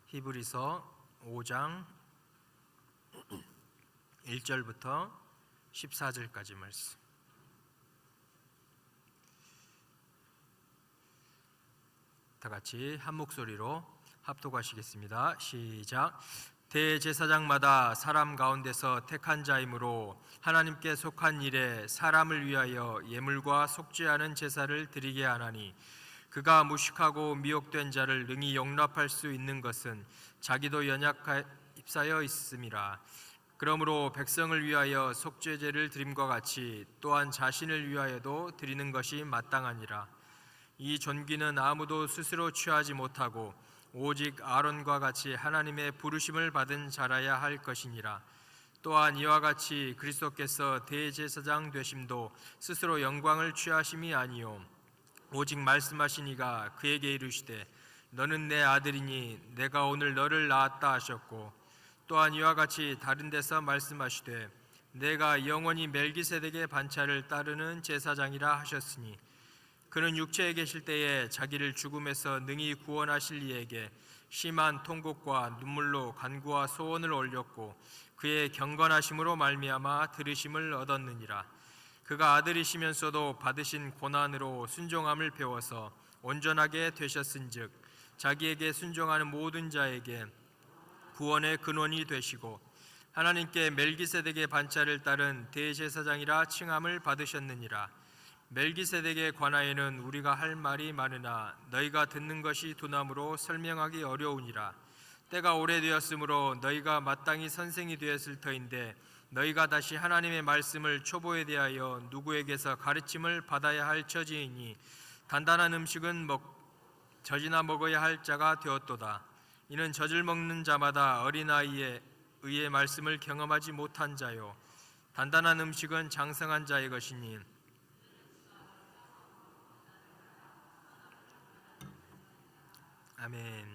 히브리서 5장 1절부터 14절까지 말씀. 다 같이 한 목소리로 합독하시겠습니다. 시작. 대제사장마다 사람 가운데서 택한 자이므로 하나님께 속한 일에 사람을 위하여 예물과 속죄하는 제사를 드리게 하나니, 그가 무식하고 미혹된 자를 능히 용납할 수 있는 것은 자기도 연약하여 있음이라. 그러므로 백성을 위하여 속죄제를 드림과 같이 또한 자신을 위하여도 드리는 것이 마땅하니라. 이 존귀는 아무도 스스로 취하지 못하고 오직 아론과 같이 하나님의 부르심을 받은 자라야 할 것이니라. 또한 이와 같이 그리스도께서 대제사장 되심도 스스로 영광을 취하심이 아니요 오직 말씀하신 이가 그에게 이르시되 너는 내 아들이니 내가 오늘 너를 낳았다 하셨고, 또한 이와 같이 다른 데서 말씀하시되 내가 영원히 멜기세덱의 반차를 따르는 제사장이라 하셨으니, 그는 육체에 계실 때에 자기를 죽음에서 능히 구원하실 이에게 심한 통곡과 눈물로 간구와 소원을 올렸고 그의 경건하심으로 말미암아 들으심을 얻었느니라. 그가 아들이시면서도 받으신 고난으로 순종함을 배워서 온전하게 되셨은즉 자기에게 순종하는 모든 자에게 구원의 근원이 되시고 하나님께 멜기세덱의 반차를 따른 대제사장이라 칭함을 받으셨느니라. 멜기세덱에 관하여는 우리가 할 말이 많으나 너희가 듣는 것이 두나무로 설명하기 어려우니라. 때가 오래되었으므로 너희가 마땅히 선생이 되었을 터인데 너희가 다시 하나님의 말씀을 초보에 대하여 누구에게서 가르침을 받아야 할 처지이니, 단단한 음식은 젖이나 먹어야 할 자가 되었도다. 이는 젖을 먹는 자마다 어린아이에 의해 말씀을 경험하지 못한 자요 단단한 음식은 장성한 자의 것이니, 아멘.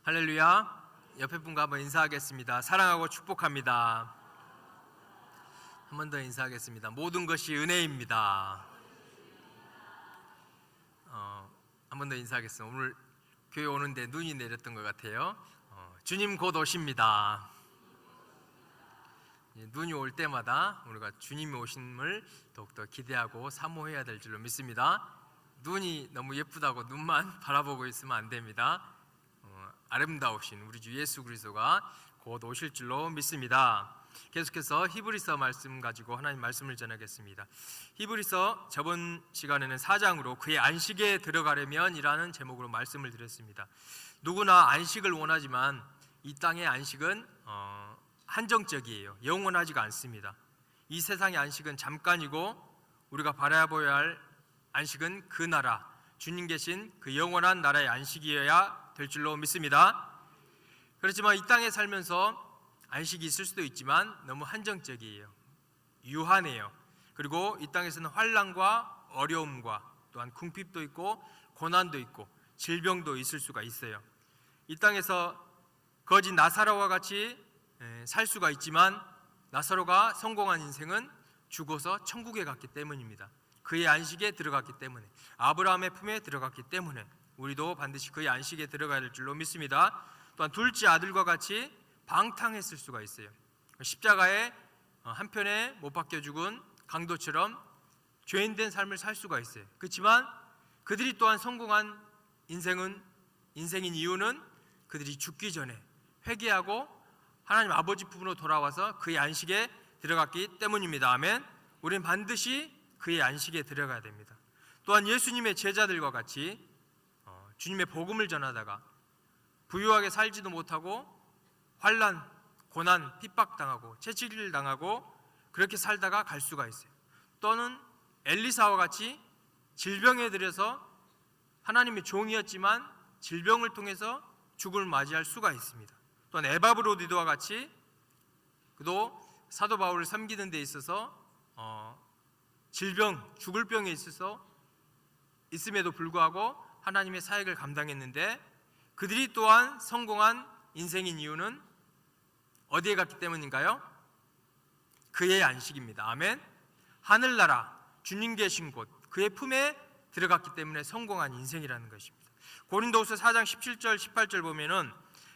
할렐루야. 옆에 분과 한번 인사하겠습니다. 사랑하고 축복합니다. 한 번 더 인사하겠습니다. 모든 것이 은혜입니다. 한 번 더 인사하겠습니다. 오늘 교회 오는데 눈이 내렸던 것 같아요. 주님 곧 오십니다. 눈이 올 때마다 우리가 주님이 오심을 더욱더 기대하고 사모해야 될 줄로 믿습니다. 눈이 너무 예쁘다고 눈만 바라보고 있으면 안 됩니다. 아름다우신 우리 주 예수 그리스도가 곧 오실 줄로 믿습니다. 계속해서 히브리서 말씀 가지고 하나님 말씀을 전하겠습니다. 히브리서 저번 시간에는 4장으로 그의 안식에 들어가려면 이라는 제목으로 말씀을 드렸습니다. 누구나 안식을 원하지만 이 땅의 안식은 한정적이에요. 영원하지가 않습니다. 이 세상의 안식은 잠깐이고 우리가 바라보아야 할 안식은 그 나라, 주님 계신 그 영원한 나라의 안식이어야 될 줄로 믿습니다. 그렇지만 이 땅에 살면서 안식이 있을 수도 있지만 너무 한정적이에요. 유한해요. 그리고 이 땅에서는 환난과 어려움과 또한 궁핍도 있고 고난도 있고 질병도 있을 수가 있어요. 이 땅에서 거지 나사로와 같이 살 수가 있지만 나사로가 성공한 인생은 죽어서 천국에 갔기 때문입니다. 그의 안식에 들어갔기 때문에, 아브라함의 품에 들어갔기 때문에 우리도 반드시 그의 안식에 들어가야 될 줄로 믿습니다. 또한 둘째 아들과 같이 방탕했을 수가 있어요. 십자가에 한편에 못 박혀 죽은 강도처럼 죄인된 삶을 살 수가 있어요. 그렇지만 그들이 또한 성공한 인생인 이유는 그들이 죽기 전에 회개하고 하나님 아버지 품으로 돌아와서 그의 안식에 들어갔기 때문입니다. 아멘. 우리는 반드시 그의 안식에 들어가야 됩니다. 또한 예수님의 제자들과 같이 주님의 복음을 전하다가 부유하게 살지도 못하고 환난, 고난, 핍박당하고 채찍질 당하고 그렇게 살다가 갈 수가 있어요. 또는 엘리사와 같이 질병에 들여서 하나님의 종이었지만 질병을 통해서 죽음을 맞이할 수가 있습니다. 또한 에바브로디도와 같이 그도 사도 바울을 섬기는 데 있어서 질병, 죽을 병에 있음에도 불구하고 하나님의 사역을 감당했는데 그들이 또한 성공한 인생인 이유는 어디에 갔기 때문인가요? 그의 안식입니다. 아멘. 하늘나라, 주님 계신 곳, 그의 품에 들어갔기 때문에 성공한 인생이라는 것입니다. 고린도후서 4장 17절 18절 보면은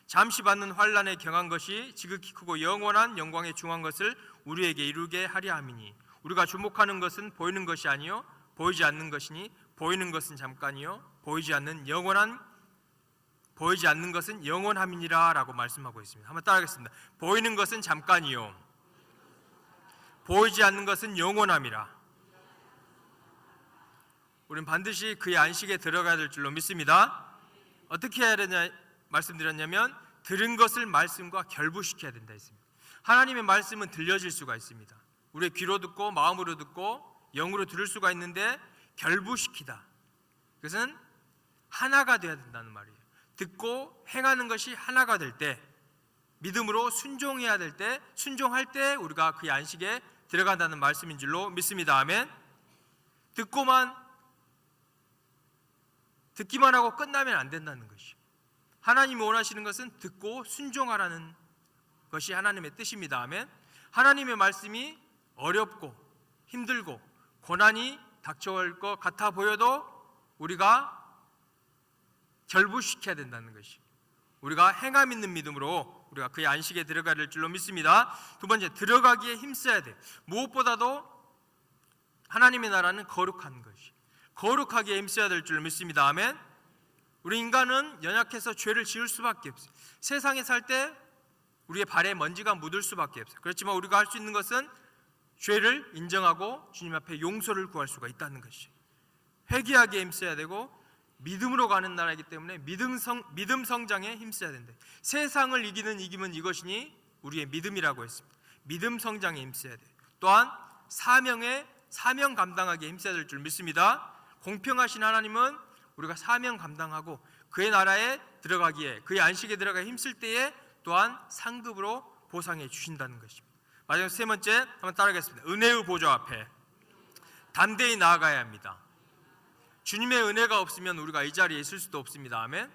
잠시 받는 환난에 경한 것이 지극히 크고 영원한 영광에 중한 것을 우리에게 이루게 하려 함이니 우리가 주목하는 것은 보이는 것이 아니요 보이지 않는 것이니 보이는 것은 잠깐이요 보이지 않는 것은 영원함이니라 라고 말씀하고 있습니다. 한번 따라하겠습니다. 보이는 것은 잠깐이요 보이지 않는 것은 영원함이라. 우리는 반드시 그의 안식에 들어가야 될 줄로 믿습니다. 어떻게 해야 되냐 말씀드렸냐면 들은 것을 말씀과 결부시켜야 된다 했습니다. 하나님의 말씀은 들려질 수가 있습니다. 우리의 귀로 듣고 마음으로 듣고 영으로 들을 수가 있는데 결부시키다, 그것은 하나가 되어야 된다는 말이에요. 듣고 행하는 것이 하나가 될 때, 믿음으로 순종해야 될 때, 순종할 때 우리가 그의 안식에 들어간다는 말씀인 줄로 믿습니다. 아멘. 듣기만 하고 끝나면 안 된다는 것이죠. 하나님이 원하시는 것은 듣고 순종하라는 것이 하나님의 뜻입니다. 아멘. 하나님의 말씀이 어렵고 힘들고 고난이 닥쳐올 것 같아 보여도 우리가 결부시켜야 된다는 것이, 우리가 행함 있는 믿음으로 우리가 그의 안식에 들어가야 될 줄로 믿습니다. 두 번째, 들어가기에 힘써야 돼. 무엇보다도 하나님의 나라는 거룩한 것이, 거룩하게 힘써야 될 줄로 믿습니다. 아멘. 우리 인간은 연약해서 죄를 지을 수밖에 없어요. 세상에 살 때 우리의 발에 먼지가 묻을 수밖에 없어요. 그렇지만 우리가 할 수 있는 것은 죄를 인정하고 주님 앞에 용서를 구할 수가 있다는 것이죠. 회개하기에 힘써야 되고 믿음으로 가는 나라이기 때문에 믿음 성장에 힘써야 된다. 세상을 이기는 이김은 이것이니 우리의 믿음이라고 했습니다. 믿음 성장에 힘써야 돼. 또한 사명 감당하기에 힘써야 될 줄 믿습니다. 공평하신 하나님은 우리가 사명 감당하고 그의 나라에 들어가기에, 그의 안식에 들어가 힘쓸 때에 또한 상급으로 보상해 주신다는 것입니다. 마지막 세 번째, 한번 따라하겠습니다. 은혜의 보좌 앞에 담대히 나아가야 합니다. 주님의 은혜가 없으면 우리가 이 자리에 있을 수도 없습니다. 아멘.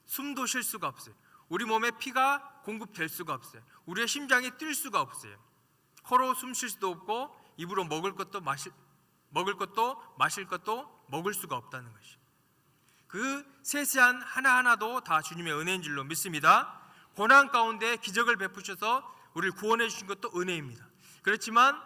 숨도 쉴 수가 없어요. 우리 몸에 피가 공급될 수가 없어요. 우리의 심장이 뛸 수가 없어요. 코로 숨 쉴 수도 없고 입으로 먹을 것도 마실 것도 먹을 수가 없다는 것이, 그 세세한 하나하나도 다 주님의 은혜인 줄로 믿습니다. 고난 가운데 기적을 베푸셔서 우리를 구원해 주신 것도 은혜입니다. 그렇지만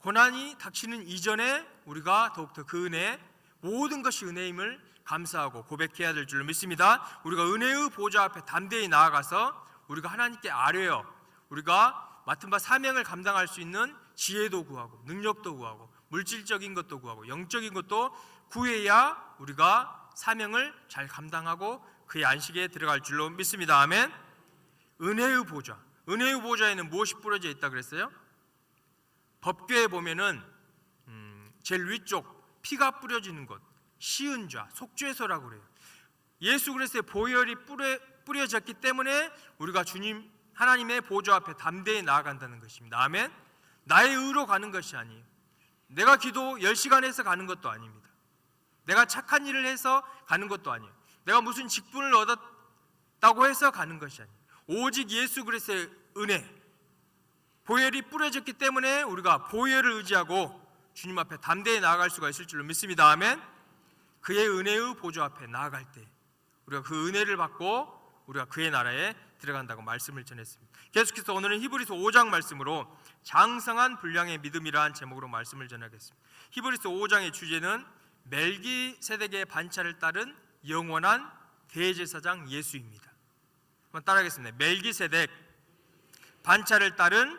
고난이 닥치는 이전에 우리가 더욱더 그 은혜, 모든 것이 은혜임을 감사하고 고백해야 될 줄로 믿습니다. 우리가 은혜의 보좌 앞에 담대히 나아가서 우리가 하나님께 아뢰어 우리가 맡은 바 사명을 감당할 수 있는 지혜도 구하고 능력도 구하고 물질적인 것도 구하고 영적인 것도 구해야 우리가 사명을 잘 감당하고 그의 안식에 들어갈 줄로 믿습니다. 아멘. 은혜의 보좌, 은혜의 보좌에는 무엇이 뿌려져 있다 그랬어요? 법궤에 보면은 제일 위쪽 피가 뿌려지는 곳, 시은좌, 속죄소라고 그래요. 예수 그리스도의 보혈이 뿌려졌기 때문에 우리가 주님 하나님의 보좌 앞에 담대히 나아간다는 것입니다. 아멘. 나의 의로 가는 것이 아니에요. 내가 기도 10시간 해서 가는 것도 아닙니다. 내가 착한 일을 해서 가는 것도 아니에요. 내가 무슨 직분을 얻었다고 해서 가는 것이 아니에요. 오직 예수 그리스도의 은혜, 보혈이 뿌려졌기 때문에 우리가 보혈을 의지하고 주님 앞에 담대히 나아갈 수가 있을 줄로 믿습니다. 아멘. 그의 은혜의 보좌 앞에 나아갈 때 우리가 그 은혜를 받고 우리가 그의 나라에 들어간다고 말씀을 전했습니다. 계속해서 오늘은 히브리서 5장 말씀으로 장성한 분량의 믿음이라는 제목으로 말씀을 전하겠습니다. 히브리서 5장의 주제는 멜기세덱의 반차를 따른 영원한 대제사장 예수입니다. 한번 따라하겠습니다. 멜기세덱 반차를 따른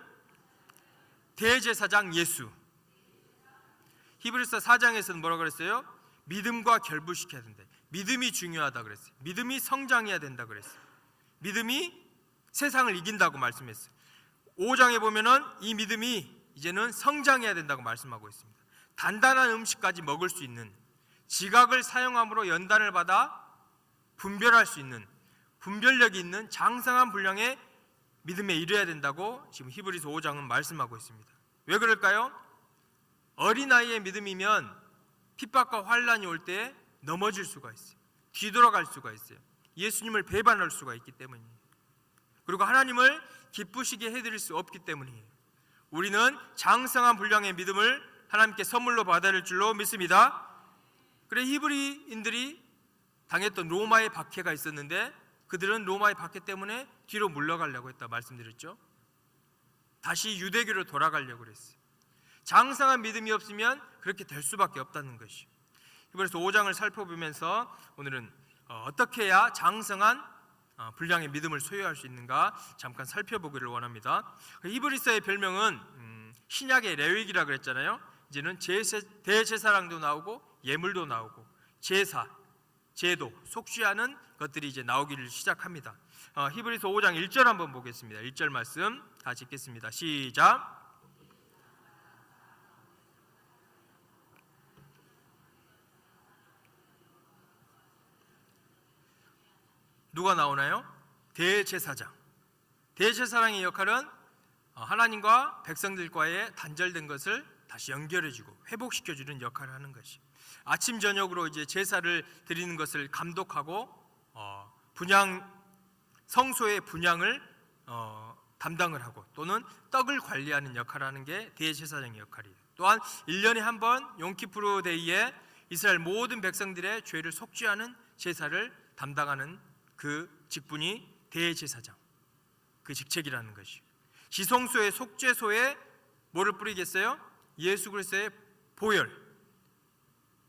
대제사장 예수. 히브리서 4장에서는 뭐라고 그랬어요? 믿음과 결부시켜야 된다. 믿음이 중요하다 그랬어요. 믿음이 성장해야 된다 그랬어요. 믿음이 세상을 이긴다고 말씀했어요. 5장에 보면은 이 믿음이 이제는 성장해야 된다고 말씀하고 있습니다. 단단한 음식까지 먹을 수 있는, 지각을 사용함으로 연단을 받아 분별할 수 있는, 분별력이 있는 장성한 분량의 믿음에 이르러야 된다고 지금 히브리서 5장은 말씀하고 있습니다. 왜 그럴까요? 어린아이의 믿음이면 핍박과 환란이 올 때 넘어질 수가 있어요. 뒤돌아갈 수가 있어요. 예수님을 배반할 수가 있기 때문이에요. 그리고 하나님을 기쁘시게 해드릴 수 없기 때문이에요. 우리는 장성한 분량의 믿음을 하나님께 선물로 받아들일 줄로 믿습니다. 그래 히브리인들이 당했던 로마의 박해가 있었는데 그들은 로마의 박해 때문에 뒤로 물러가려고 했다 말씀드렸죠. 다시 유대교로 돌아가려고 그랬어요. 장성한 믿음이 없으면 그렇게 될 수밖에 없다는 것이요. 히브리서 5장을 살펴보면서 오늘은 어떻게 해야 장성한 분량의 믿음을 소유할 수 있는가 잠깐 살펴보기를 원합니다. 히브리서의 별명은 신약의 레위기라 그랬잖아요. 이제는 대제사장도 나오고 예물도 나오고 제사, 제도, 속죄하는 것들이 이제 나오기를 시작합니다. 히브리서 5장 1절 한번 보겠습니다. 1절 말씀 다시 읽겠습니다. 시작. 누가 나오나요? 대제사장. 대제사장의 역할은 하나님과 백성들과의 단절된 것을 다시 연결해주고 회복시켜주는 역할을 하는 것이. 아침 저녁으로 이제 제사를 드리는 것을 감독하고 성소의 분향을 담당을 하고 또는 떡을 관리하는 역할을 하는 게 대제사장의 역할이에요. 또한 1년에 한 번 용키푸르 데이에 이스라엘 모든 백성들의 죄를 속죄하는 제사를 담당하는 그 직분이 대제사장, 그 직책이라는 것이요. 지성소의 속죄소에 뭐를 뿌리겠어요? 예수 그리스도의 보혈,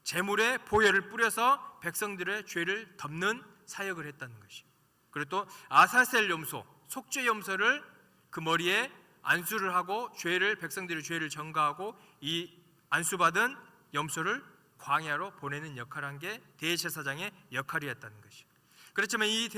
제물의 보혈을 뿌려서 백성들의 죄를 덮는 사역을 했다는 것이요. 그리고 또 아사셀 염소, 속죄 염소를 그 머리에 안수를 하고 백성들의 죄를 전가하고 이 안수받은 염소를 광야로 보내는 역할을 한 게 대제사장의 역할이었다는 것이요. 그렇지만 이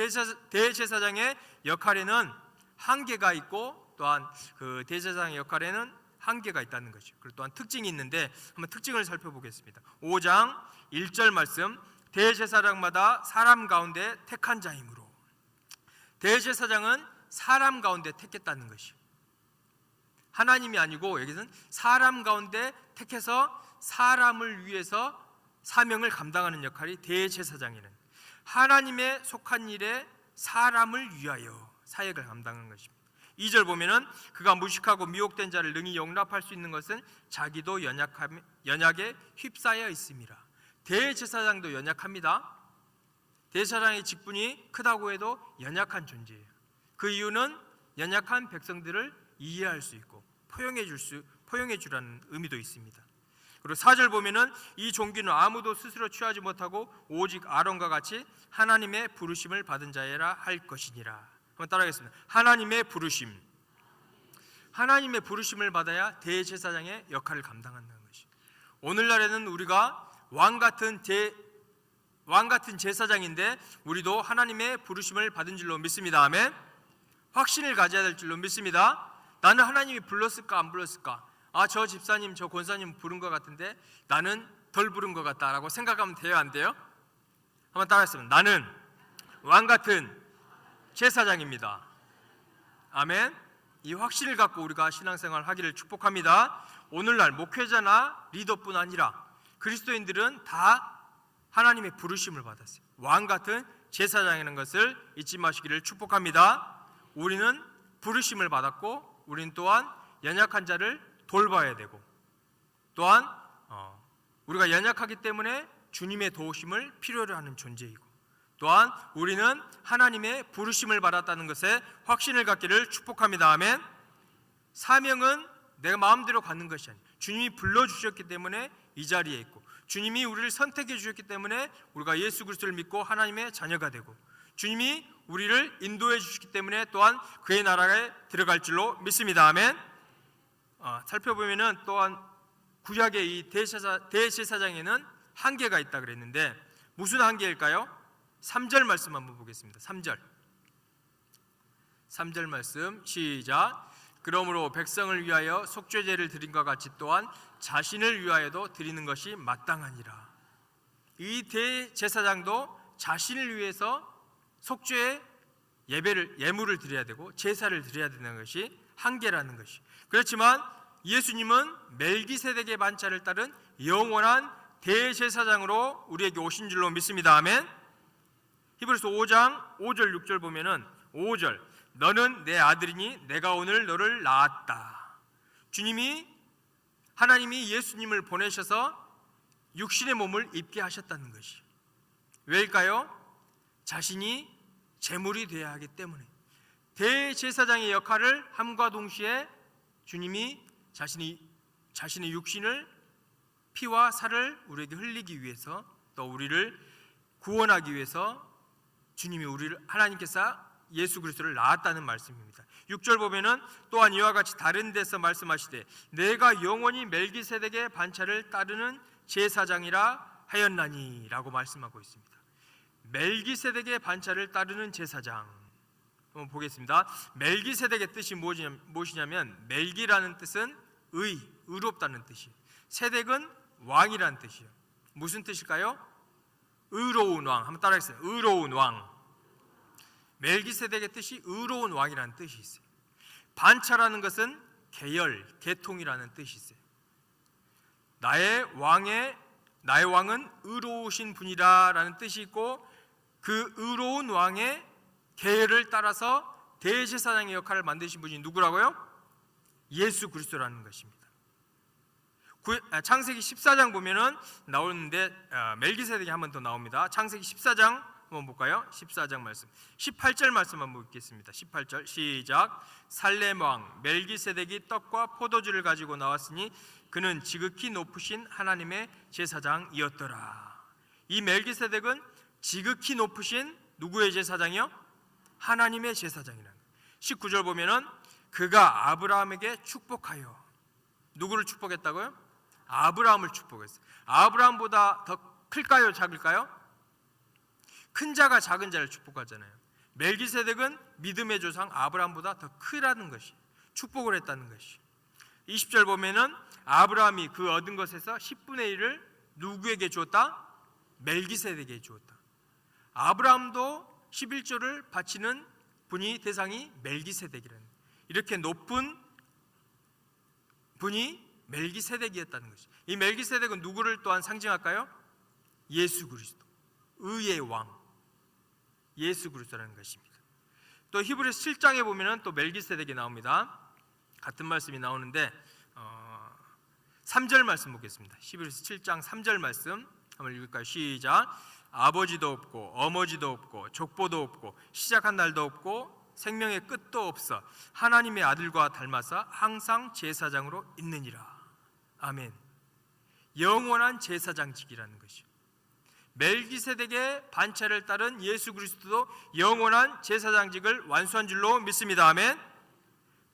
대제사장의 역할에는 한계가 있고 또한 그 대제사장의 역할에는 한계가 있다는 것이죠. 그리고 또한 특징이 있는데 한번 특징을 살펴보겠습니다. 5장 1절 말씀, 대제사장마다 사람 가운데 택한 자이므로. 대제사장은 사람 가운데 택했다는 것이요. 하나님이 아니고 여기서는 사람 가운데 택해서 사람을 위해서 사명을 감당하는 역할이 대제사장에는 하나님의 속한 일에 사람을 위하여 사역을 감당하는 것입니다. 2절 보면은 그가 무식하고 미혹된 자를 능히 용납할 수 있는 것은 자기도 연약에 휩싸여 있음이라. 대제사장도 연약합니다. 대제사장의 직분이 크다고 해도 연약한 존재예요. 그 이유는 연약한 백성들을 이해할 수 있고 포용해 주라는 의미도 있습니다. 그리고 4절 보면은 이 종기는 아무도 스스로 취하지 못하고 오직 아론과 같이 하나님의 부르심을 받은 자여라 할 것이니라. 한번 따라하겠습니다. 하나님의 부르심을 받아야 대제사장의 역할을 감당한다는 것이. 오늘날에는 우리가 왕 같은 제사장인데 우리도 하나님의 부르심을 받은 줄로 믿습니다. 아멘. 확신을 가져야 될 줄로 믿습니다. 나는 하나님이 불렀을까 안 불렀을까? 저 집사님, 저 권사님 부른 것 같은데 나는 덜 부른 것 같다라고 생각하면 돼요, 안 돼요? 한번 따라하겠습니다. 나는 왕 같은 제사장입니다. 아멘. 이 확신을 갖고 우리가 신앙생활 하기를 축복합니다. 오늘날 목회자나 리더뿐 아니라 그리스도인들은 다 하나님의 부르심을 받았어요. 왕 같은 제사장이라는 것을 잊지 마시기를 축복합니다. 우리는 부르심을 받았고 우리는 또한 연약한 자를 돌봐야 되고 또한 우리가 연약하기 때문에 주님의 도우심을 필요로 하는 존재이고 또한 우리는 하나님의 부르심을 받았다는 것에 확신을 갖기를 축복합니다. 아멘. 사명은 내가 마음대로 갖는 것이 아니에요. 주님이 불러주셨기 때문에 이 자리에 있고 주님이 우리를 선택해 주셨기 때문에 우리가 예수 그리스도를 믿고 하나님의 자녀가 되고 주님이 우리를 인도해 주셨기 때문에 또한 그의 나라에 들어갈 줄로 믿습니다. 아멘. 살펴보면은 또한 구약의 이 대제사장에는 한계가 있다 그랬는데 무슨 한계일까요? 3절 말씀 한번 보겠습니다. 3절 말씀 시작. 그러므로 백성을 위하여 속죄제를 드린 것 같이 또한 자신을 위하여도 드리는 것이 마땅하니라. 이 대제사장도 자신을 위해서 속죄의 예물을 드려야 되고 제사를 드려야 되는 것이 한계라는 것이. 그렇지만 예수님은 멜기세덱의 반차를 따른 영원한 대제사장으로 우리에게 오신 줄로 믿습니다. 아멘. 히브리서 5장 5절 6절 보면은 5절 너는 내 아들이니 내가 오늘 너를 낳았다. 하나님이 예수님을 보내셔서 육신의 몸을 입게 하셨다는 것이. 왜일까요? 자신이 제물이 되어야 하기 때문에 대제사장의 역할을 함과 동시에 주님이 자신의 육신을 피와 살을 우리에게 흘리기 위해서, 또 우리를 구원하기 위해서 주님이 하나님께서 예수 그리스도를 낳았다는 말씀입니다. 6절 보면은 또한 이와 같이 다른 데서 말씀하시되 내가 영원히 멜기세덱의 반차를 따르는 제사장이라 하였나니 라고 말씀하고 있습니다. 멜기세덱의 반차를 따르는 제사장, 한번 보겠습니다. 멜기세덱의 뜻이 무엇이냐면, 멜기라는 뜻은 의롭다는 뜻이에요. 세덱은 왕이라는 뜻이에요. 무슨 뜻일까요? 의로운 왕. 한번 따라하겠어요. 의로운 왕. 멜기세덱의 뜻이 의로운 왕이라는 뜻이 있어요. 반차라는 것은 계열, 계통이라는 뜻이 있어요. 나의 왕은 의로우신 분이라는 뜻이 있고, 그 의로운 왕의 계열을 따라서 대제사장의 역할을 만드신 분이 누구라고요? 예수 그리스도라는 것입니다. 창세기 14장 보면은 나오는데 멜기세덱이 한 번 더 나옵니다. 창세기 14장 한번 볼까요? 14장 말씀 18절 말씀 한번 읽겠습니다. 18절 시작. 살렘 왕 멜기세덱이 떡과 포도주를 가지고 나왔으니 그는 지극히 높으신 하나님의 제사장이었더라. 이 멜기세덱은 지극히 높으신 누구의 제사장이요? 하나님의 제사장이라는. 19절 보면은 그가 아브라함에게 축복하여, 누구를 축복했다고요? 아브라함을 축복했어요. 아브라함보다 더 클까요? 작을까요? 큰 자가 작은 자를 축복하잖아요. 멜기세덱은 믿음의 조상 아브라함보다 더 크다는 것이, 축복을 했다는 것이. 20절 보면은 아브라함이 그 얻은 것에서 10분의 1을 누구에게 주었다? 멜기세덱에게 주었다. 아브라함도 11조를 바치는 대상이 멜기세덱이라는, 이렇게 높은 분이 멜기세덱이었다는 것이죠. 이 멜기세덱은 누구를 또한 상징할까요? 예수 그리스도, 의의 왕 예수 그리스도라는 것입니다. 또 히브리서 7장에 보면은 또 멜기세덱이 나옵니다. 같은 말씀이 나오는데 3절 말씀 보겠습니다. 히브리서 7장 3절 말씀 한번 읽을까요? 시작. 아버지도 없고 어머지도 없고 족보도 없고 시작한 날도 없고 생명의 끝도 없어 하나님의 아들과 닮아서 항상 제사장으로 있느니라. 아멘. 영원한 제사장직이라는 것이요. 멜기세덱의 반차를 따른 예수 그리스도도 영원한 제사장직을 완수한 줄로 믿습니다. 아멘.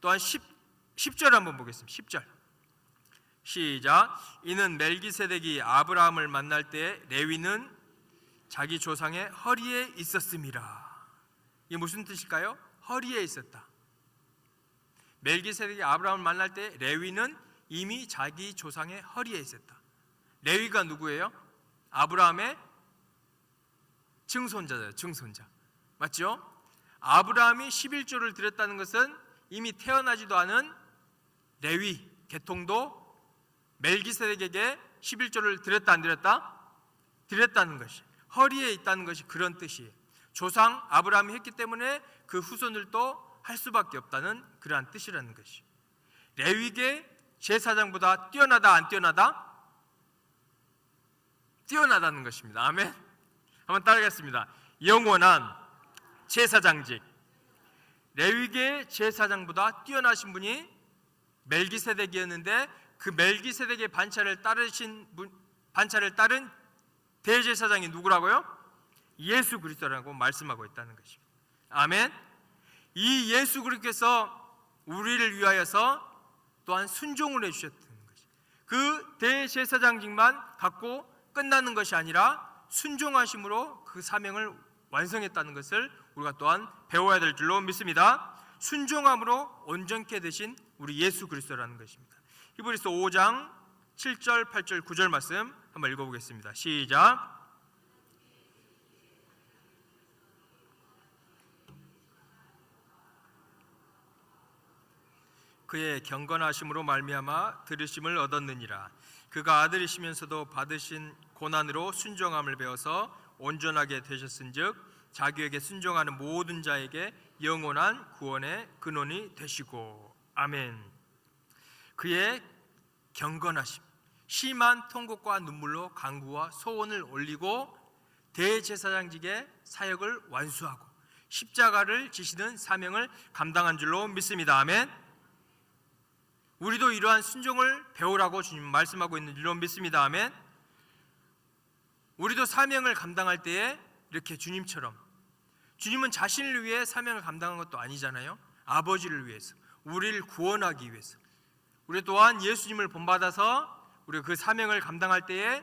또한 10절 한번 보겠습니다. 10절 시작. 이는 멜기세덱이 아브라함을 만날 때 레위는 자기 조상의 허리에 있었음이라. 이게 무슨 뜻일까요? 허리에 있었다. 멜기세덱이 아브라함을 만날 때 레위는 이미 자기 조상의 허리에 있었다. 레위가 누구예요? 아브라함의 증손자예요. 증손자. 맞죠? 아브라함이 11조를 드렸다는 것은 이미 태어나지도 않은 레위 계통도 멜기세덱에게 11조를 드렸다 안 드렸다? 드렸다는 것이, 허리에 있다는 것이 그런 뜻이에요. 조상 아브라함이 했기 때문에 그 후손들도 할 수밖에 없다는 그러한 뜻이라는 것이. 레위계 제사장보다 뛰어나다 안 뛰어나다? 뛰어나다는 것입니다. 아멘. 한번 따라하겠습니다. 영원한 제사장직. 레위계 제사장보다 뛰어나신 분이 멜기세덱이었는데, 그 멜기세덱의 반차를 따른 대제사장이 누구라고요? 예수 그리스도라고 말씀하고 있다는 것입니다. 아멘. 이 예수 그리스도께서 우리를 위하여서 또한 순종을 해주셨다는 것이, 그 대제사장직만 갖고 끝나는 것이 아니라 순종하심으로 그 사명을 완성했다는 것을 우리가 또한 배워야 될 줄로 믿습니다. 순종함으로 온전케 되신 우리 예수 그리스도라는 것입니다. 히브리서 5장 7절, 8절, 9절 말씀 한번 읽어보겠습니다. 시작. 그의 경건하심으로 말미암아 들으심을 얻었느니라. 그가 아들이시면서도 받으신 고난으로 순종함을 배워서 온전하게 되셨은즉 자기에게 순종하는 모든 자에게 영원한 구원의 근원이 되시고. 아멘. 그의 경건하심, 심한 통곡과 눈물로 간구와 소원을 올리고 대제사장직의 사역을 완수하고 십자가를 지시는 사명을 감당한 줄로 믿습니다. 아멘. 우리도 이러한 순종을 배우라고 주님 말씀하고 있는 줄로 믿습니다. 아멘. 우리도 사명을 감당할 때에 이렇게 주님처럼, 주님은 자신을 위해 사명을 감당한 것도 아니잖아요. 아버지를 위해서, 우리를 구원하기 위해서. 우리 또한 예수님을 본받아서 우리가 그 사명을 감당할 때에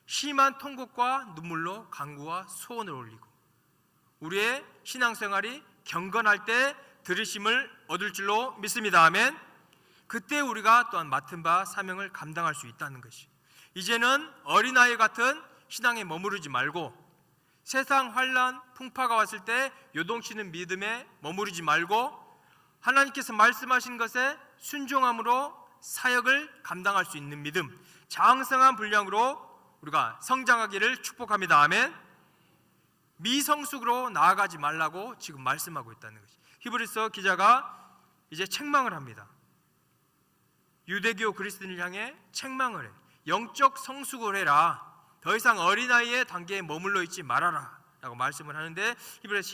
심한 통곡과 눈물로 간구와 소원을 올리고, 우리의 신앙생활이 경건할 때 들으심을 얻을 줄로 믿습니다. 아멘. 그때 우리가 또한 맡은 바 사명을 감당할 수 있다는 것이, 이제는 어린아이 같은 신앙에 머무르지 말고, 세상 환난 풍파가 왔을 때 요동치는 믿음에 머무르지 말고, 하나님께서 말씀하신 것에 순종함으로 사역을 감당할 수 있는 믿음, 장성한 분량으로 우리가 성장하기를 축복합니다. 아멘. 미성숙으로 나아가지 말라고 지금 말씀하고 있다는 것이, 히브리서 기자가 이제 책망을 합니다. 유대교 그리스도인을 향해 책망을 해. 영적 성숙을 해라. 더 이상 어린아이의 단계에 머물러 있지 말아라 라고 말씀을 하는데, 히브리서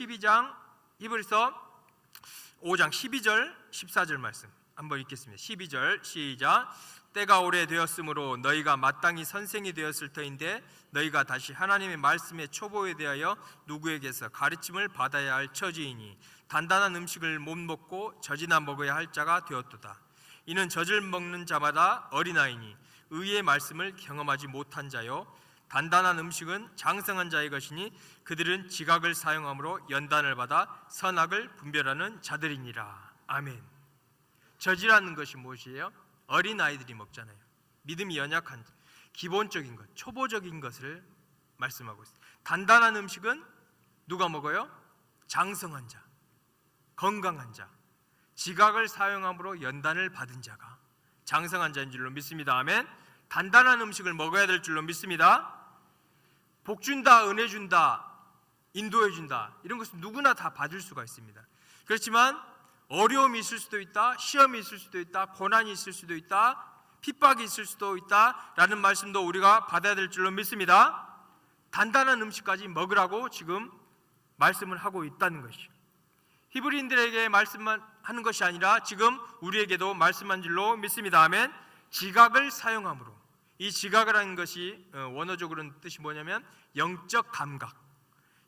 5장 12절 14절 말씀 한번 읽겠습니다. 12절 시작. 때가 오래되었으므로 너희가 마땅히 선생이 되었을 터인데 너희가 다시 하나님의 말씀의 초보에 대하여 누구에게서 가르침을 받아야 할 처지이니 단단한 음식을 못 먹고 젖이나 먹어야 할 자가 되었도다. 이는 젖을 먹는 자마다 어린아이니 의의 말씀을 경험하지 못한 자요, 단단한 음식은 장성한 자의 것이니 그들은 지각을 사용함으로 연단을 받아 선악을 분별하는 자들이니라. 아멘. 젖이라는 것이 무엇이에요? 어린아이들이 먹잖아요. 믿음이 연약한 기본적인 것, 초보적인 것을 말씀하고 있어요. 단단한 음식은 누가 먹어요? 장성한 자, 건강한 자, 지각을 사용함으로 연단을 받은 자가 장성한 자인 줄로 믿습니다. 아멘. 단단한 음식을 먹어야 될 줄로 믿습니다. 복 준다, 은혜 준다, 인도해 준다, 이런 것은 누구나 다 받을 수가 있습니다. 그렇지만 어려움이 있을 수도 있다, 시험이 있을 수도 있다, 고난이 있을 수도 있다, 핍박이 있을 수도 있다 라는 말씀도 우리가 받아야 될 줄로 믿습니다. 단단한 음식까지 먹으라고 지금 말씀을 하고 있다는 것이죠. 히브리인들에게 말씀만 하는 것이 아니라 지금 우리에게도 말씀한 줄로 믿습니다. 아멘. 지각을 사용함으로, 이 지각을 하는 것이 원어적으로는 뜻이 뭐냐면 영적 감각.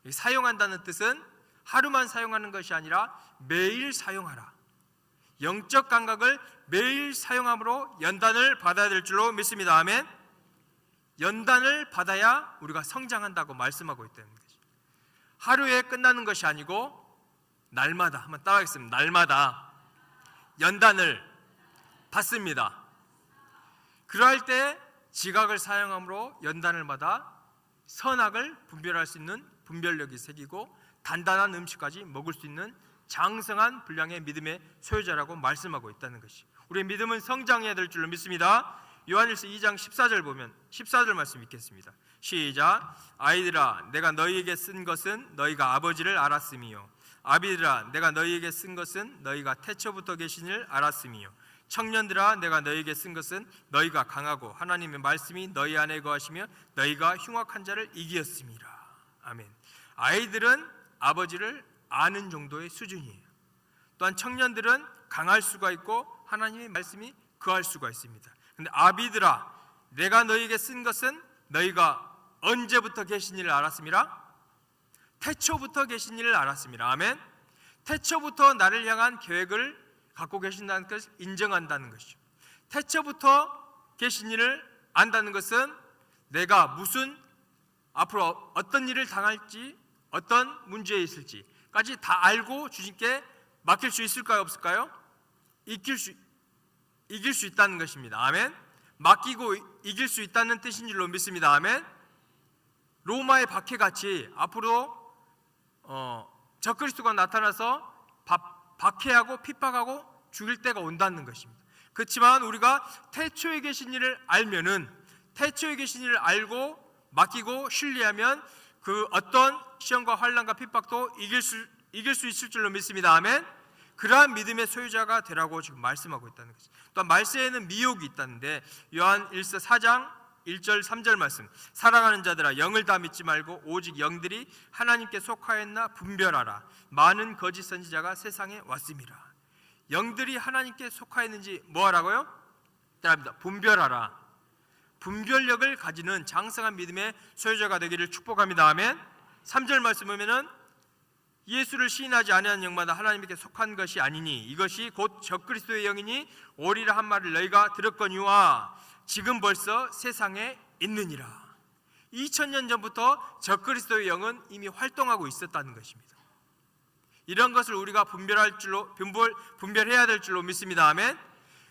사용한다는 뜻은 하루만 사용하는 것이 아니라 매일 사용하라. 영적 감각을 매일 사용함으로 연단을 받아야 될 줄로 믿습니다. 아멘. 연단을 받아야 우리가 성장한다고 말씀하고 있다는 거죠. 하루에 끝나는 것이 아니고 날마다, 한번 따라하겠습니다. 날마다 연단을 받습니다. 그러할 때 지각을 사용함으로 연단을 받아 선악을 분별할 수 있는 분별력이 생기고 단단한 음식까지 먹을 수 있는 장성한 분량의 믿음의 소유자라고 말씀하고 있다는 것이, 우리의 믿음은 성장해야 될 줄로 믿습니다. 요한일서 2장 14절 보면 14절 말씀 읽겠습니다. 시작. 아이들아, 내가 너희에게 쓴 것은 너희가 아버지를 알았음이요, 아비들아, 내가 너희에게 쓴 것은 너희가 태초부터 계신 일 알았음이요, 청년들아, 내가 너희에게 쓴 것은 너희가 강하고 하나님의 말씀이 너희 안에 거하시며 너희가 흉악한 자를 이기었음이라. 아멘. 아이들은 아버지를 아는 정도의 수준이에요. 또한 청년들은 강할 수가 있고 하나님의 말씀이 거할 수가 있습니다. 그런데 아비들아, 내가 너희에게 쓴 것은 너희가 언제부터 계신 일을 알았음이라? 태초부터 계신 일을 알았음이라. 아멘. 태초부터 나를 향한 계획을 갖고 계신다는 것을 인정한다는 것이죠. 태초부터 계신 일을 안다는 것은 내가 무슨 앞으로 어떤 일을 당할지, 어떤 문제에 있을지까지 다 알고 주님께 맡길 수 있을까요, 없을까요? 이길 수 있다는 것입니다. 아멘. 맡기고 이길 수 있다는 뜻인 줄로 믿습니다. 아멘. 로마의 박해같이 앞으로 적그리스도가 나타나서 박해하고 핍박하고 죽일 때가 온다는 것입니다. 그렇지만 우리가 태초에 계신 일을 알면은, 태초에 계신 일을 알고 맡기고 신뢰하면 그 어떤 시험과 환난과 핍박도 이길 수 있을 줄로 믿습니다. 아멘. 그러한 믿음의 소유자가 되라고 지금 말씀하고 있다는 것입니다. 또한 말세에는 미혹이 있다는데 요한 1서 4장 1절 3절 말씀, 사랑하는 자들아 영을 다 믿지 말고 오직 영들이 하나님께 속하였나 분별하라. 많은 거짓 선지자가 세상에 왔음이라. 영들이 하나님께 속하였는지 뭐하라고요? 따라합니다. 분별하라. 분별력을 가지는 장성한 믿음의 소유자가 되기를 축복합니다. 아멘. 3절 말씀 보면은 예수를 시인하지 아니하는 영마다 하나님께 속한 것이 아니니 이것이 곧 적그리스도의 영이니 오리라 한 말을 너희가 들었거니와 지금 벌써 세상에 있느니라. 2000년 전부터 적그리스도의 영은 이미 활동하고 있었다는 것입니다. 이런 것을 우리가 분별해야 될 줄로 믿습니다. 아멘.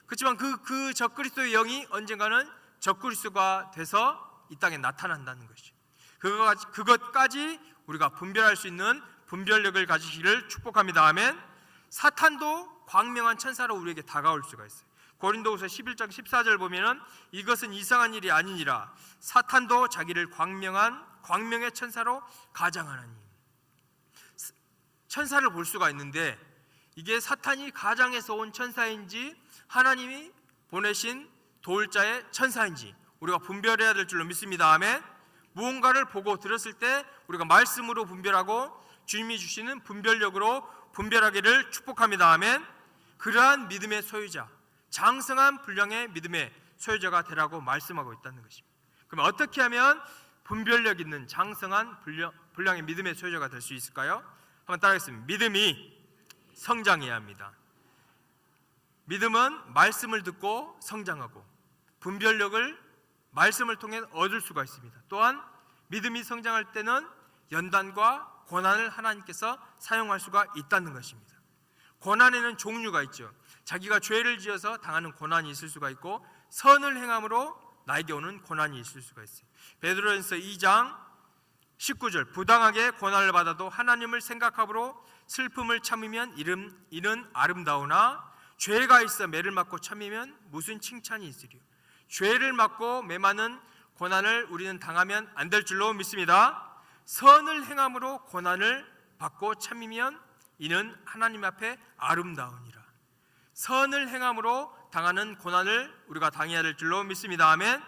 그렇지만 그 적그리스도의 영이 언젠가는 적그리스도가 돼서 이 땅에 나타난다는 것이죠. 그것까지 우리가 분별할 수 있는 분별력을 가지시기를 축복합니다. 아멘. 사탄도 광명한 천사로 우리에게 다가올 수가 있어요. 고린도후서 11장 14절 보면은 이것은 이상한 일이 아니니라. 사탄도 자기를 광명의 천사로 가장하나니. 천사를 볼 수가 있는데 이게 사탄이 가장해서 온 천사인지 하나님이 보내신 도울자의 천사인지 우리가 분별해야 될 줄로 믿습니다. 아멘. 무언가를 보고 들었을 때 우리가 말씀으로 분별하고 주님이 주시는 분별력으로 분별하기를 축복합니다. 아멘. 그러한 믿음의 소유자, 장성한 분량의 믿음의 소유자가 되라고 말씀하고 있다는 것입니다. 그럼 어떻게 하면 분별력 있는 장성한 분량의 믿음의 소유자가 될 수 있을까요? 한번 따라하겠습니다. 믿음이 성장해야 합니다. 믿음은 말씀을 듣고 성장하고 분별력을 말씀을 통해 얻을 수가 있습니다. 또한 믿음이 성장할 때는 연단과 고난을 하나님께서 사용할 수가 있다는 것입니다. 고난에는 종류가 있죠. 자기가 죄를 지어서 당하는 고난이 있을 수가 있고 선을 행함으로 나에게 오는 고난이 있을 수가 있어요. 베드로전서 2장 19절 부당하게 고난을 받아도 하나님을 생각함으로 슬픔을 참으면 이는 아름다우나 죄가 있어 매를 맞고 참으면 무슨 칭찬이 있으리요. 죄를 맞고 매 많은 고난을 우리는 당하면 안 될 줄로 믿습니다. 선을 행함으로 고난을 받고 참으면 이는 하나님 앞에 아름다우니라. 선을 행함으로 당하는 고난을 우리가 당해야 될 줄로 믿습니다. 아멘.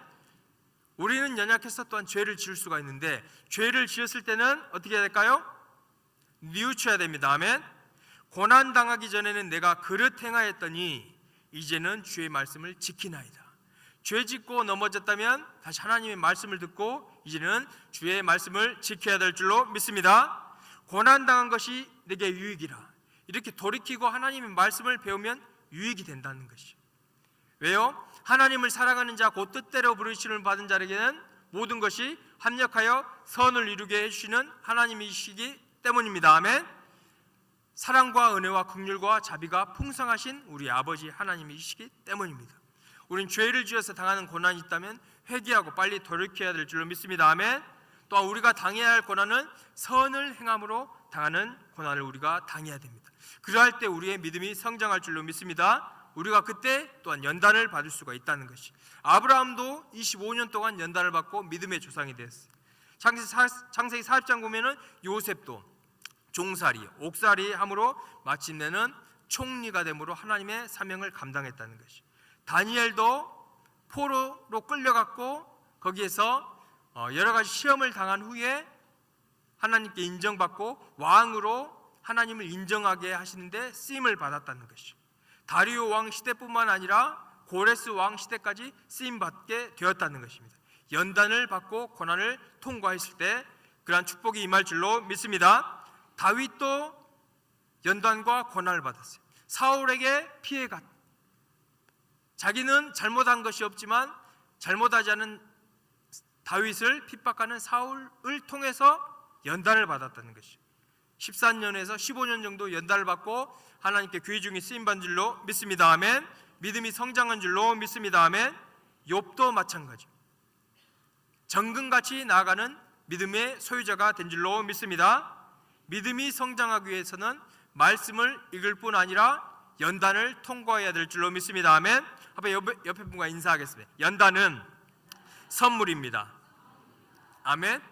우리는 연약해서 또한 죄를 지을 수가 있는데 죄를 지었을 때는 어떻게 해야 될까요? 뉘우쳐야 됩니다. 아멘. 고난 당하기 전에는 내가 그릇 행하였더니 이제는 주의 말씀을 지키나이다. 죄 짓고 넘어졌다면 다시 하나님의 말씀을 듣고 이제는 주의 말씀을 지켜야 될 줄로 믿습니다. 고난 당한 것이 내게 유익이라. 이렇게 돌이키고 하나님의 말씀을 배우면 유익이 된다는 것이죠. 왜요? 하나님을 사랑하는 자 곧 뜻대로 부르심을 받은 자에게는 모든 것이 합력하여 선을 이루게 해주시는 하나님이시기 때문입니다. 아멘. 사랑과 은혜와 긍휼과 자비가 풍성하신 우리 아버지 하나님이시기 때문입니다. 우린 죄를 지어서 당하는 고난이 있다면 회개하고 빨리 돌이켜야 될 줄로 믿습니다. 아멘. 또한 우리가 당해야 할 고난은 선을 행함으로 당하는 고난을 우리가 당해야 됩니다. 그러할 때 우리의 믿음이 성장할 줄로 믿습니다. 우리가 그때 또한 연단을 받을 수가 있다는 것이. 아브라함도 25년 동안 연단을 받고 믿음의 조상이 됐어요. 창세기 40장 보면은 요셉도 종살이, 옥살이 함으로 마침내는 총리가 됨으로 하나님의 사명을 감당했다는 것이. 다니엘도 포로로 끌려갔고 거기에서 여러 가지 시험을 당한 후에 하나님께 인정받고 왕으로 하나님을 인정하게 하시는데 쓰임을 받았다는 것이죠. 다리오 왕 시대뿐만 아니라 고레스 왕 시대까지 쓰임받게 되었다는 것입니다. 연단을 받고 고난을 통과했을 때 그러한 축복이 임할 줄로 믿습니다. 다윗도 연단과 고난을 받았어요. 사울에게 피해갔. 자기는 잘못한 것이 없지만 잘못하지 않은 다윗을 핍박하는 사울을 통해서 연단을 받았다는 것이죠. 14년에서 15년 정도 연단을 받고 하나님께 귀중히 쓰임받은 줄로 믿습니다. 아멘. 믿음이 성장한 줄로 믿습니다. 아멘. 욥도 마찬가지. 정금같이 나아가는 믿음의 소유자가 된 줄로 믿습니다. 믿음이 성장하기 위해서는 말씀을 읽을 뿐 아니라 연단을 통과해야 될 줄로 믿습니다. 아멘. 한번 옆에 분과 인사하겠습니다. 연단은 선물입니다. 아멘.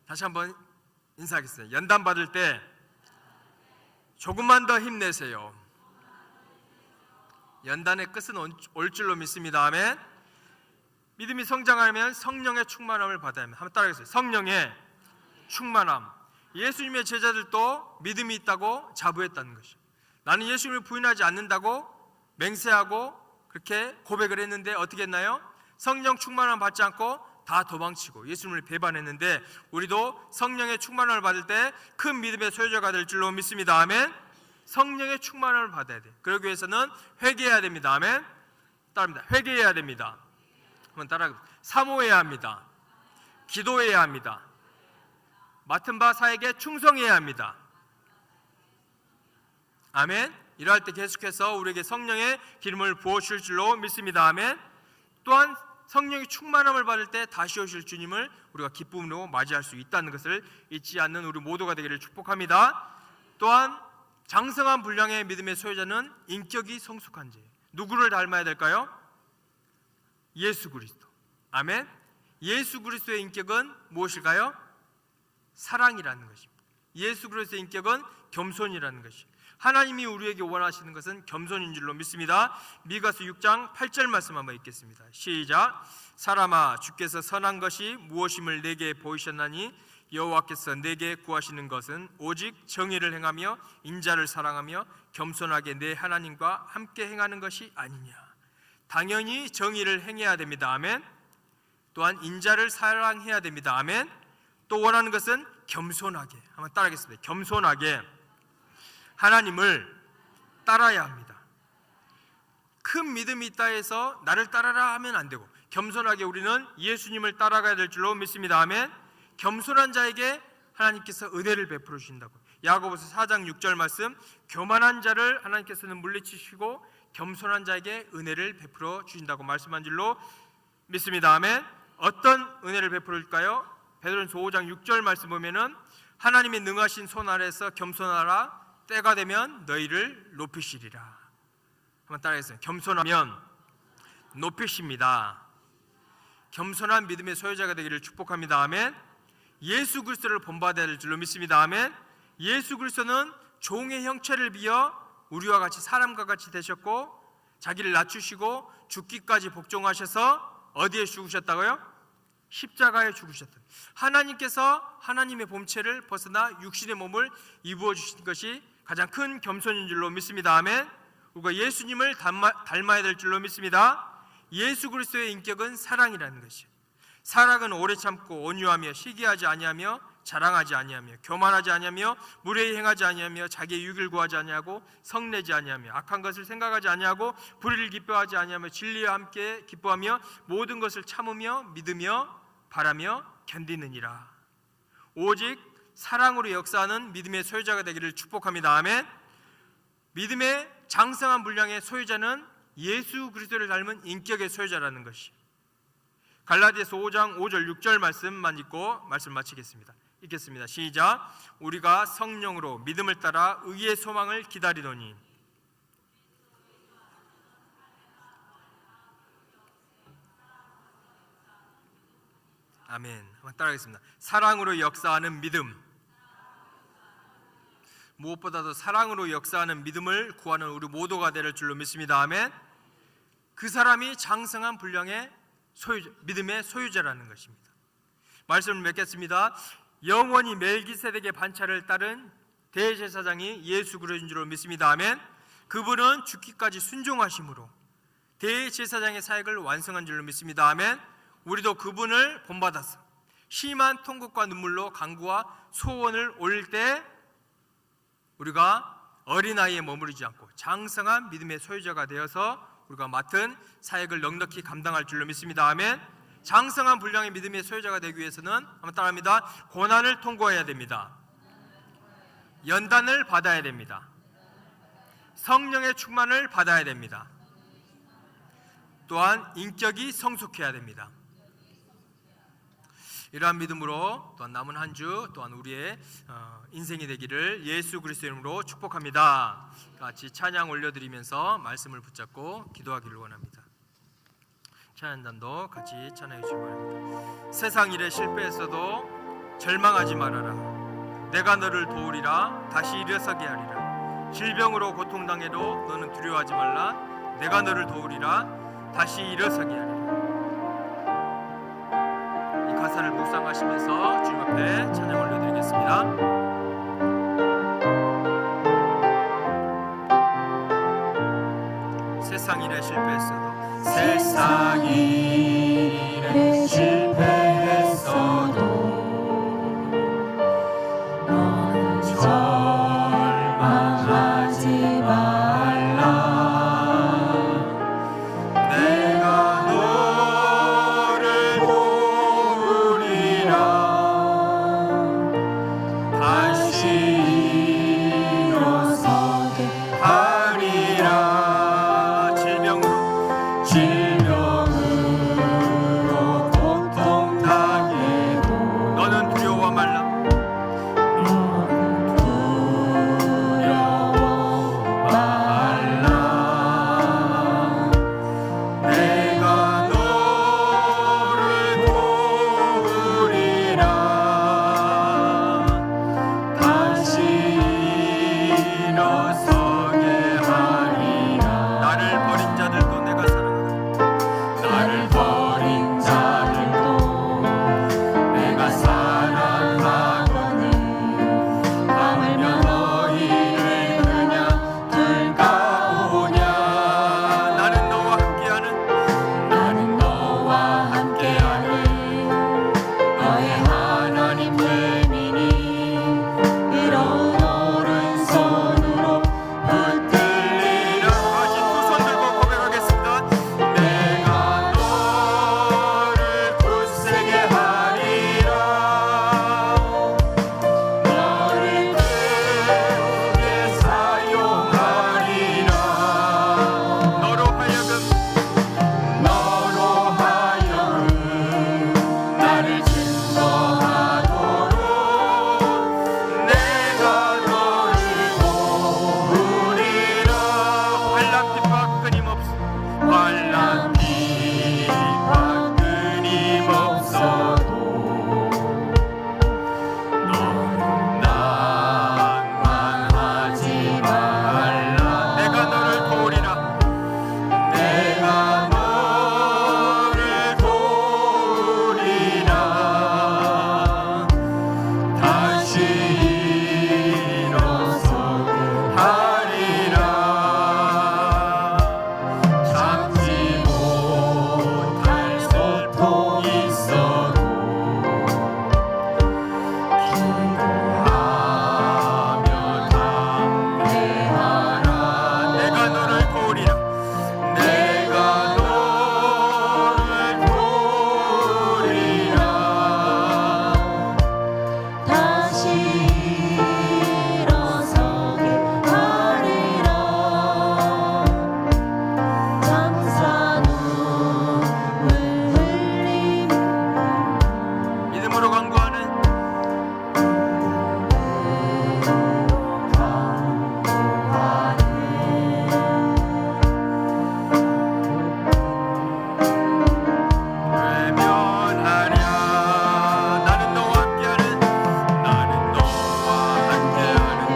다시 한번 인사하겠습니다. 연단 받을 때 조금만 더 힘내세요. 연단의 끝은 올 줄로 믿습니다. 아멘. 믿음이 성장하면 성령의 충만함을 받아야 합니다. 한번 따라하겠습니다. 성령의 충만함. 예수님의 제자들도 믿음이 있다고 자부했다는 것이죠. 나는 예수님을 부인하지 않는다고 맹세하고 그렇게 고백을 했는데 어떻게 했나요? 성령 충만함 받지 않고 다 도망치고 예수님을 배반했는데, 우리도 성령의 충만함을 받을 때 큰 믿음의 소유자가 될 줄로 믿습니다. 아멘. 성령의 충만함을 받아야 돼. 그러기 위해서는 회개해야 됩니다. 아멘. 따라합니다. 회개해야 됩니다. 한번 따라하겠습니다. 사모해야 합니다. 기도해야 합니다. 맡은 바 사에게 충성해야 합니다. 아멘. 이러할 때 계속해서 우리에게 성령의 기름을 부어주실 줄로 믿습니다. 아멘. 또한 성령의 충만함을 받을 때 다시 오실 주님을 우리가 기쁨으로 맞이할 수 있다는 것을 잊지 않는 우리 모두가 되기를 축복합니다. 또한 장성한 분량의 믿음의 소유자는 인격이 성숙한 자. 누구를 닮아야 될까요? 예수 그리스도. 아멘. 예수 그리스도의 인격은 무엇일까요? 사랑이라는 것입니다. 예수 그리스도의 인격은 겸손이라는 것입니다. 하나님이 우리에게 원하시는 것은 겸손인 줄로 믿습니다. 미가서 6장 8절 말씀 한번 읽겠습니다. 시작. 사람아, 주께서 선한 것이 무엇임을 내게 보이셨나니 여호와께서 내게 구하시는 것은 오직 정의를 행하며 인자를 사랑하며 겸손하게 내 하나님과 함께 행하는 것이 아니냐. 당연히 정의를 행해야 됩니다. 아멘. 또한 인자를 사랑해야 됩니다. 아멘. 또 원하는 것은 겸손하게, 한번 따라하겠습니다. 겸손하게 하나님을 따라야 합니다. 큰 믿음이 있다 해서 나를 따라라 하면 안 되고, 겸손하게 우리는 예수님을 따라가야 될 줄로 믿습니다. 아멘. 겸손한 자에게 하나님께서 은혜를 베풀어 주신다고. 야고보서 4장 6절 말씀, 교만한 자를 하나님께서는 물리치시고 겸손한 자에게 은혜를 베풀어 주신다고 말씀한 줄로 믿습니다. 아멘. 어떤 은혜를 베풀어 줄까요? 베드로전서 5장 6절 말씀 보면은 하나님의 능하신 손 아래에서 겸손하라, 때가 되면 너희를 높이시리라. 한번 따라하겠습니다. 겸손하면 높이십니다. 겸손한 믿음의 소유자가 되기를 축복합니다. 아멘. 예수 그리스도를 본받아야 될 줄로 믿습니다. 아멘. 예수 그리스도는 종의 형체를 비어 우리와 같이 사람과 같이 되셨고, 자기를 낮추시고 죽기까지 복종하셔서 어디에 죽으셨다고요? 십자가에 죽으셨다. 하나님께서 하나님의 본체를 벗어나 육신의 몸을 입어 주신 것이 가장 큰 겸손인 줄로 믿습니다. 아멘. 우리가 예수님을 닮아야 될 줄로 믿습니다. 예수 그리스도의 인격은 사랑이라는 것이에요. 사랑은 오래 참고 온유하며 시기하지 아니하며 자랑하지 아니하며 교만하지 아니하며 무례히 행하지 아니하며 자기의 유익을 구하지 아니하고 성내지 아니하며 악한 것을 생각하지 아니하고 불의를 기뻐하지 아니하며 진리와 함께 기뻐하며 모든 것을 참으며 믿으며 바라며 견디느니라. 오직 사랑으로 역사하는 믿음의 소유자가 되기를 축복합니다. 아멘. 믿음의 장성한 분량의 소유자는 예수 그리스도를 닮은 인격의 소유자라는 것이. 갈라디아서 5장 5절 6절 말씀만 읽고 말씀 마치겠습니다. 읽겠습니다. 시작. 우리가 성령으로 믿음을 따라 의의 소망을 기다리노니. 아멘. 한번 따라하겠습니다. 사랑으로 역사하는 믿음. 무엇보다도 사랑으로 역사하는 믿음을 구하는 우리 모두가 될 줄로 믿습니다. 아멘. 그 사람이 장성한 분량의 소유자, 믿음의 소유자라는 것입니다. 말씀을 맺겠습니다. 영원히 멜기세덱의 반차를 따른 대제사장이 예수 그리스도인 줄로 믿습니다. 아멘. 그분은 죽기까지 순종하심으로 대제사장의 사역을 완성한 줄로 믿습니다. 아멘. 우리도 그분을 본받아서 심한 통곡과 눈물로 간구와 소원을 올릴 때 우리가 어린아이에 머무르지 않고 장성한 믿음의 소유자가 되어서 우리가 맡은 사역을 넉넉히 감당할 줄로 믿습니다. 아멘. 장성한 분량의 믿음의 소유자가 되기 위해서는 한번 따라합니다. 고난을 통과해야 됩니다. 연단을 받아야 됩니다. 성령의 충만을 받아야 됩니다. 또한 인격이 성숙해야 됩니다. 이러한 믿음으로 또한 남은 한 주 또한 우리의 인생이 되기를 예수 그리스도 이름으로 축복합니다. 같이 찬양 올려드리면서 말씀을 붙잡고 기도하기를 원합니다. 찬양단도 같이 찬양해 주시기 바랍니다. 세상 일에 실패했어도 절망하지 말아라. 내가 너를 도우리라. 다시 일어서게 하리라. 질병으로 고통당해도 너는 두려워하지 말라. 내가 너를 도우리라. 다시 일어서게 하리라. 가사를 묵상하시면서 주님 앞에 찬양 올려드리겠습니다. 세상 일에 실패했어도 세상 일에 실패했어도 너는 절망하지 말라. 내가 너를 도우리라. 다시 일어서게 하리라. 질병으로 고통당해도 너는 두려워 말라. 너는 두려워 말라. 내가 너를 도우리라. 다시 일어서게 하리라. 나를 버린 자들도 내가 사랑하노라. 나를 버린 자들도 내가 사랑하거늘. 하물며 너희를 그냥 둘까 보냐. 나는 너와 함께하는 너의 하나님 됨이니 의로운 오른손으로 붙들리라. 다시 두 손 들고 고백하겠습니다. 내가 너를 굳세게 하리라. 너를 크게 사용하리라. 너로 하여금 나를 증거하도록 내가 너를 도우리라. 환난 핍박 끊임없어 환난 핍박 끊임없어도 너는 낭만하지 말라. 내가 너를 도우리라. 내가 너를 도우리라. 다시 일어서게 하리라. 참지 못할 슬픔 있어도 기도하며 담대하라. 내가 너를 도우리라. 내가 너를 도우리라. 다시 일어서게 하리라. 장사 눈물 흘리며 믿음으로 간구하는 외면하랴. 나는 너와 함께하는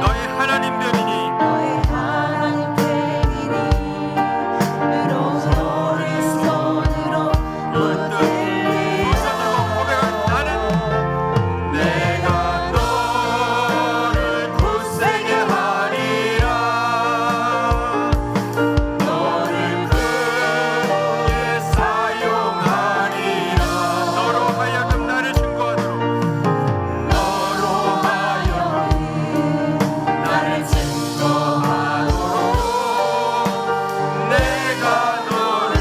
너의 하나님 되리니 너의 하나님 됨이니 의로운 오른손으로 붙들리라. 나는 내가 너를 굳세게 하리라. 너를 크게 사용하리라. 너로 하여금 나를 증거하도록 너로 하여금 나를 증거하도록 내가 너를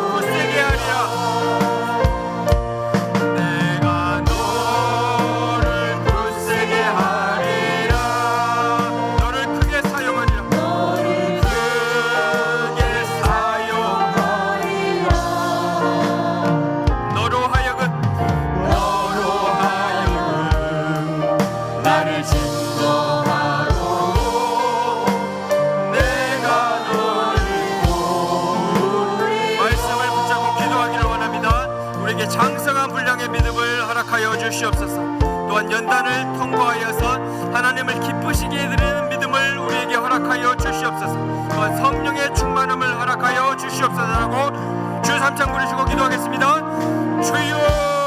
굳세게 하리라. 내가 너를 굳세게 하리라. 너를 크게 사용하리라. 너를 크게 사용하리라. 너로 하여금 나를 증거하도록 내가 너를 도우리라. 말씀을 붙잡고 기도하기를 원합니다. 우리에게 장성한 분량의 믿음을 허락하여 주시옵소서. 또한 연단을 통과하여서 하나님을 기쁘시게 해드리는 믿음을 우리에게 허락하여 주시옵소서. 또한 성령의 충만함을 허락하여 주시옵소서 하고 주 3창 부르시고 기도하겠습니다. 주여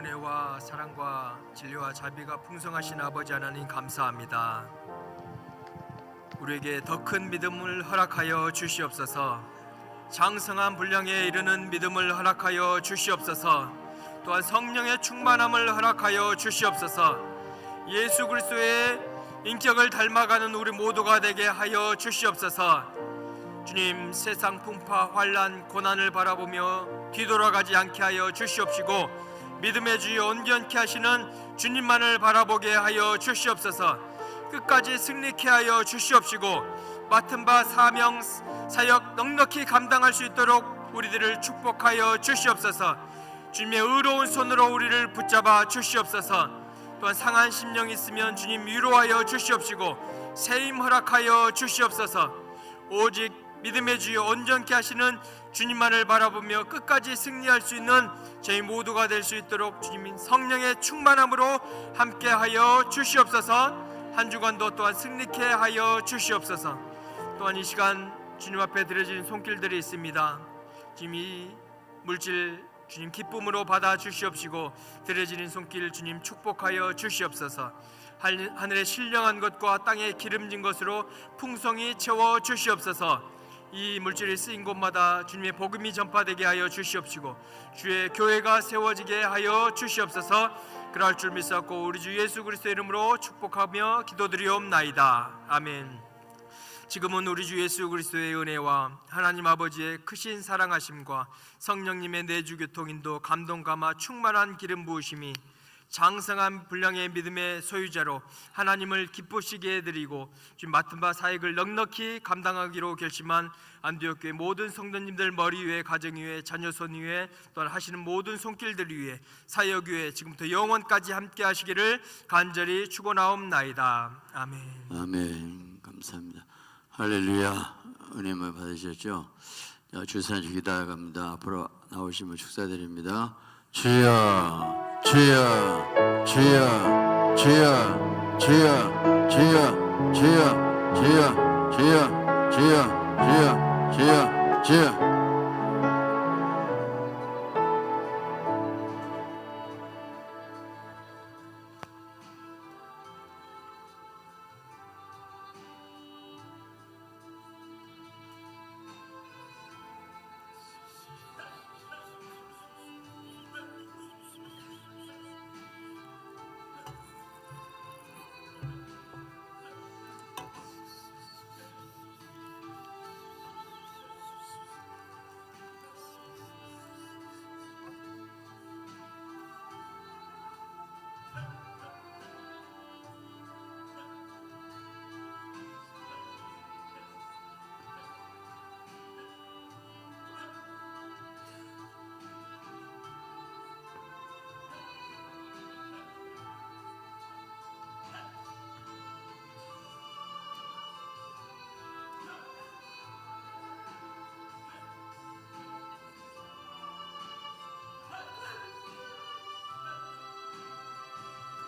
은혜와 사랑과 진리와 자비가 풍성하신 아버지 하나님 감사합니다. 우리에게 더 큰 믿음을 허락하여 주시옵소서. 장성한 분량에 이르는 믿음을 허락하여 주시옵소서. 또한 성령의 충만함을 허락하여 주시옵소서. 예수 그리스도의 인격을 닮아가는 우리 모두가 되게 하여 주시옵소서. 주님, 세상 풍파, 환난, 고난을 바라보며 뒤돌아가지 않게 하여 주시옵시고 믿음의 주여 온전케 하시는 주님만을 바라보게 하여 주시옵소서. 끝까지 승리케 하여 주시옵시고 맡은 바 사명 사역 넉넉히 감당할 수 있도록 우리들을 축복하여 주시옵소서. 주님의 의로운 손으로 우리를 붙잡아 주시옵소서. 또한 상한 심령이 있으면 주님 위로하여 주시옵시고 세임 허락하여 주시옵소서. 오직 믿음의 주여 온전케 하시는 주님만을 바라보며 끝까지 승리할 수 있는 저희 모두가 될 수 있도록 주님 성령의 충만함으로 함께하여 주시옵소서. 한 주간도 또한 승리케 하여 주시옵소서. 또한 이 시간 주님 앞에 드려지는 손길들이 있습니다. 주님 이 물질 주님 기쁨으로 받아 주시옵시고 드려지는 손길 주님 축복하여 주시옵소서. 하늘의 신령한 것과 땅에 기름진 것으로 풍성히 채워 주시옵소서. 이 물질이 쓰인 곳마다 주님의 복음이 전파되게 하여 주시옵시고 주의 교회가 세워지게 하여 주시옵소서. 그럴 줄 믿사옵고 우리 주 예수 그리스도의 이름으로 축복하며 기도드리옵나이다. 아멘. 지금은 우리 주 예수 그리스도의 은혜와 하나님 아버지의 크신 사랑하심과 성령님의 내주 교통 인도 감동 감화 충만한 기름 부으심이 장성한 분량의 믿음의 소유자로 하나님을 기쁘시게 해드리고 주님 맡은 바 사역을 넉넉히 감당하기로 결심한 안디옥 교회 모든 성도님들 머리 위에 가정 위에 자녀 손 위에 또한 하시는 모든 손길들 위에 사역 위에 지금부터 영원까지 함께 하시기를 간절히 축원하옵나이다. 아멘. 아멘. 감사합니다. 할렐루야. 은혜를 받으셨죠? 주산주 기다려갑니다. 앞으로 나오시면 축사드립니다. 주여 주여 주여 주여 주여 주여 주여 주여 주여 주여 주여 주여 주여